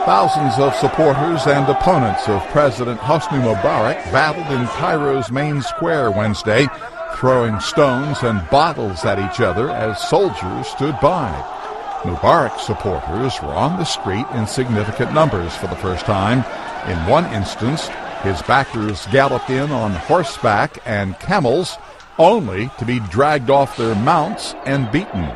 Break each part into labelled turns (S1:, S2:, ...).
S1: Thousands of supporters and opponents of President Hosni Mubarak battled in Cairo's main square Wednesday, throwing stones and bottles at each other as soldiers stood by. Mubarak supporters were on the street in significant numbers for the first time. In one instance, his backers galloped in on horseback and camels, only to be dragged off their mounts and beaten.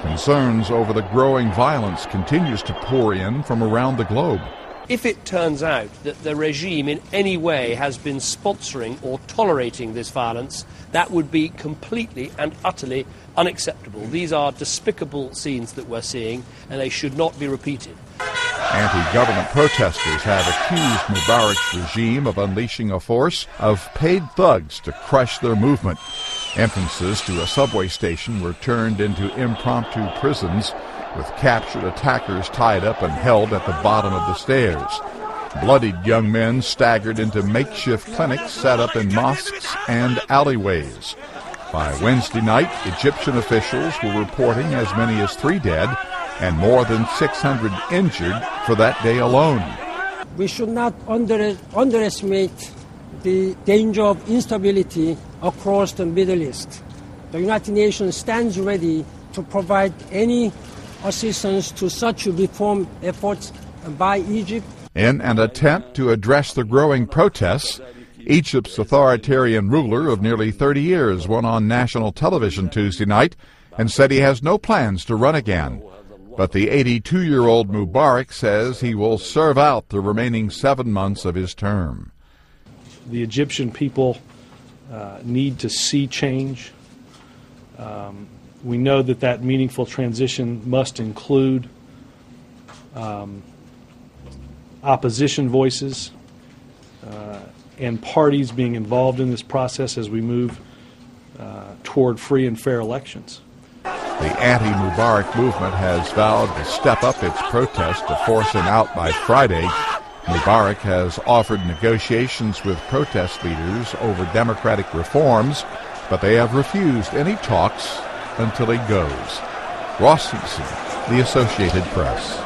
S1: Concerns over the growing violence continues to pour in from around the globe.
S2: If it turns out that the regime in any way has been sponsoring or tolerating this violence, that would be completely and utterly unacceptable. These are despicable scenes that we're seeing, and they should not be repeated.
S1: Anti-government protesters have accused Mubarak's regime of unleashing a force of paid thugs to crush their movement. Entrances to a subway station were turned into impromptu prisons, with captured attackers tied up and held at the bottom of the stairs. Bloodied young men staggered into makeshift clinics set up in mosques and alleyways. By Wednesday night, Egyptian officials were reporting as many as 3 dead and more than 600 injured for that day alone.
S3: We should not underestimate the danger of instability across the Middle East. The United Nations stands ready to provide any assistance to such reform efforts by Egypt.
S1: In an attempt to address the growing protests, Egypt's authoritarian ruler of nearly 30 years went on national television Tuesday night and said he has no plans to run again. But the 82-year-old Mubarak says he will serve out the remaining 7 months of his term.
S4: The Egyptian people need to see change. We know that meaningful transition must include opposition voices and parties being involved in this process as we move toward free and fair elections.
S1: The anti-Mubarak movement has vowed to step up its protest to force him out by Friday. Mubarak has offered negotiations with protest leaders over democratic reforms, but they have refused any talks until he goes. Ross Simpson, The Associated Press.